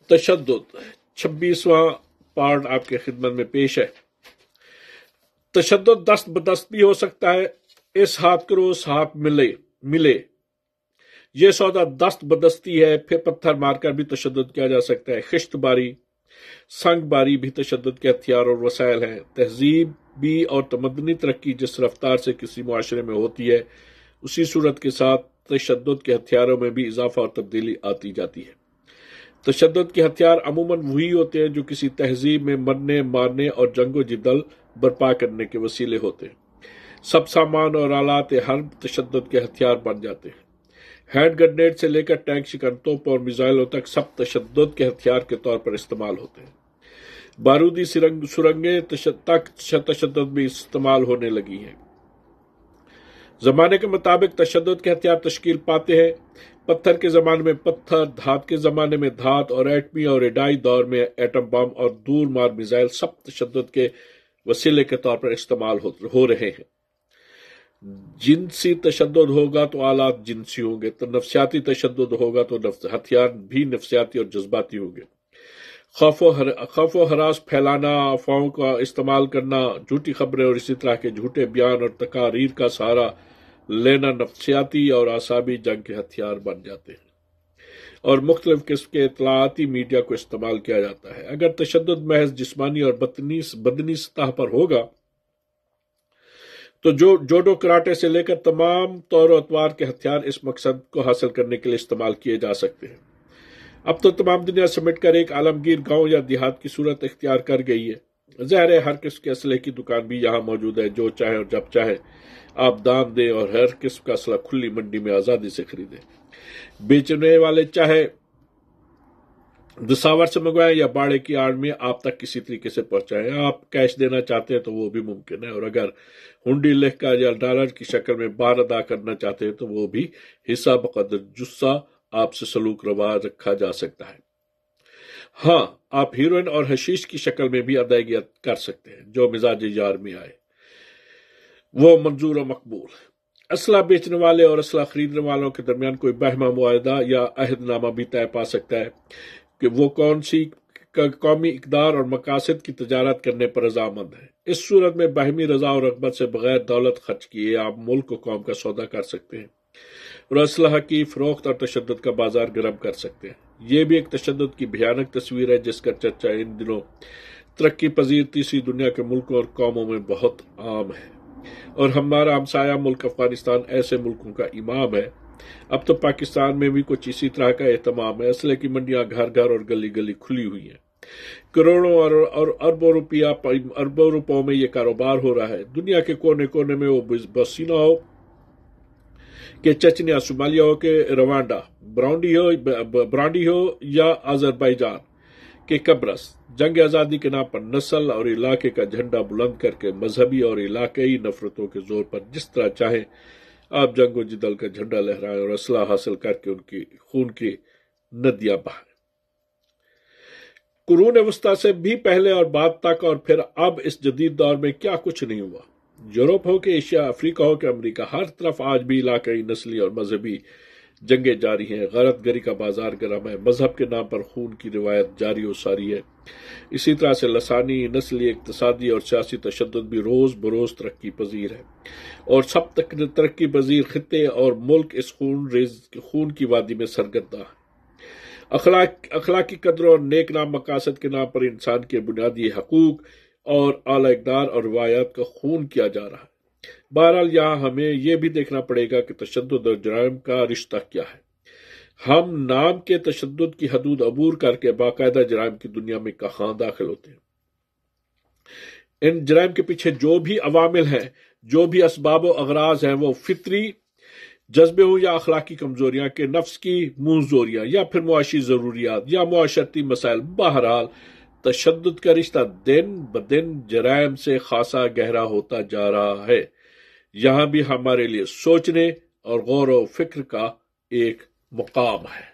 تشدد 26واں پارٹ آپ کے خدمت میں پیش ہے۔ تشدد دست بدست بھی ہو سکتا ہے، اس ہاتھ کرو اس ہاتھ ملے، یہ سودا دست بدستی ہے۔ پھر پتھر مار کر بھی تشدد کیا جا سکتا ہے۔ خشت باری، سنگ باری بھی تشدد کے ہتھیار اور وسائل ہیں۔ تہذیبی اور تمدنی ترقی جس رفتار سے کسی معاشرے میں ہوتی ہے، اسی صورت کے ساتھ تشدد کے ہتھیاروں میں بھی اضافہ اور تبدیلی آتی جاتی ہے۔ تشدد کے ہتھیار عموماً وہی ہوتے ہیں جو کسی تہذیب میں مرنے، مارنے اور جنگ و جدل برپا کرنے کے وسیلے ہوتے ہیں۔ سب سامان اور آلات حرب تشدد کے ہتھیار بن جاتے ہیں۔ ہینڈ گرنیڈ سے لے کر ٹینک شکن توپ اور میزائلوں تک سب تشدد کے ہتھیار کے طور پر استعمال ہوتے ہیں۔ بارودی سرنگیں تک تشدد میں استعمال ہونے لگی ہیں۔ زمانے کے مطابق تشدد کے ہتھیار تشکیل پاتے ہیں۔ پتھر کے زمانے میں پتھر، دھات کے زمانے میں دھات، اور ایٹمی اور ریڈائی دور میں ایٹم بم اور دور مار میزائل سب تشدد کے وسیلے کے طور پر استعمال ہو رہے ہیں۔ جنسی تشدد ہوگا تو آلات جنسی ہوں گے، تو نفسیاتی تشدد ہوگا تو ہتھیار بھی نفسیاتی اور جذباتی ہوں گے۔ خوف و ہراس پھیلانا، افواہوں کا استعمال کرنا، جھوٹی خبریں اور اسی طرح کے جھوٹے بیان اور تقاریر کا سہارا لینا نفسیاتی اور اعصابی جنگ کے ہتھیار بن جاتے ہیں، اور مختلف قسم کے اطلاعاتی میڈیا کو استعمال کیا جاتا ہے۔ اگر تشدد محض جسمانی اور بدنی سطح پر ہوگا تو جوڈو کراٹے سے لے کر تمام طور و اطوار کے ہتھیار اس مقصد کو حاصل کرنے کے لیے استعمال کیے جا سکتے ہیں۔ اب تو تمام دنیا سمٹ کر ایک عالمگیر گاؤں یا دیہات کی صورت اختیار کر گئی ہے۔ ظاہر ہے ہر قسم کے اسلحے کی دکان بھی یہاں موجود ہے، جو چاہے اور جب چاہے آپ دام دیں اور ہر قسم کا اسلحہ کھلی منڈی میں آزادی سے خریدیں۔ بیچنے والے چاہے دساور سے منگوائیں یا باڑے کی آڑ میں آپ تک کسی طریقے سے پہنچائیں۔ آپ کیش دینا چاہتے ہیں تو وہ بھی ممکن ہے، اور اگر ہنڈی لکھ کر یا ڈالر کی شکل میں بار ادا کرنا چاہتے ہیں تو وہ بھی حصہ بقدر جثہ آپ سے سلوک روا رکھا جا سکتا ہے۔ ہاں، آپ ہیروئن اور حشیش کی شکل میں بھی ادائیگی کر سکتے ہیں، جو مزاج یار میں آئے وہ منظور و مقبول۔ اسلحہ بیچنے والے اور اسلحہ خریدنے والوں کے درمیان کوئی باہمی معاہدہ یا عہد نامہ بھی طے پا سکتا ہے کہ وہ کون سی قومی اقدار اور مقاصد کی تجارت کرنے پر رضامند ہے۔ اس صورت میں باہمی رضا اور رغبت سے بغیر دولت خرچ کیے آپ ملک و قوم کا سودا کر سکتے ہیں اور اسلحہ کی فروخت اور تشدد کا بازار گرم کر سکتے ہیں۔ یہ بھی ایک تشدد کی بھیانک تصویر ہے جس کا چرچا ان دنوں ترقی پذیر تیسری دنیا کے ملکوں اور قوموں میں بہت عام ہے، اور ہمارا ہمسایہ ملک افغانستان ایسے ملکوں کا امام ہے۔ اب تو پاکستان میں بھی کچھ اسی طرح کا اہتمام ہے۔ اسلحے کی منڈیاں گھر گھر اور گلی گلی کھلی ہوئی ہیں۔ کروڑوں اور اربوں روپوں میں یہ کاروبار ہو رہا ہے۔ دنیا کے کونے کونے میں وہ بوسنیا ہو کہ چچنیا، صومالیہ ہو کہ روانڈا، برانڈی ہو یا آذربائیجان کہ قبرص، جنگ آزادی کے نام پر نسل اور علاقے کا جھنڈا بلند کر کے مذہبی اور علاقائی نفرتوں کے زور پر جس طرح چاہیں آپ جنگ و جدل کا جھنڈا لہرائیں اور اسلحہ حاصل کر کے ان کی خون کی ندیاں بہائیں۔ قرون وسطیٰ سے بھی پہلے اور بعد تک اور پھر اب اس جدید دور میں کیا کچھ نہیں ہوا۔ یورپ ہو کہ ایشیا، افریقہ ہو کہ امریکہ، ہر طرف آج بھی علاقائی، نسلی اور مذہبی جنگیں جاری ہیں۔ غارت گری کا بازار گرم ہے، مذہب کے نام پر خون کی روایت جاری و ساری ہے۔ اسی طرح سے لسانی، نسلی، اقتصادی اور سیاسی تشدد بھی روز بروز ترقی پذیر ہے، اور سب ترقی پذیر خطے اور ملک اس خون کی وادی میں سرگرداں ہیں۔ اخلاقی قدروں اور نیک نام مقاصد کے نام پر انسان کے بنیادی حقوق اور اعلی اقدار اور روایات کا خون کیا جا رہا ہے۔ بہرحال یہاں ہمیں یہ بھی دیکھنا پڑے گا کہ تشدد اور جرائم کا رشتہ کیا ہے۔ ہم نام کے تشدد کی حدود عبور کر کے باقاعدہ جرائم کی دنیا میں کہاں داخل ہوتے ہیں۔ ان جرائم کے پیچھے جو بھی عوامل ہیں، جو بھی اسباب و اغراض ہیں، وہ فطری جذبے ہوں یا اخلاقی کمزوریاں کہ نفس کی منہ زوریاں یا پھر معاشی ضروریات یا معاشرتی مسائل، بہرحال تشدد کا رشتہ دن بدن جرائم سے خاصا گہرا ہوتا جا رہا ہے۔ یہاں بھی ہمارے لیے سوچنے اور غور و فکر کا ایک مقام ہے۔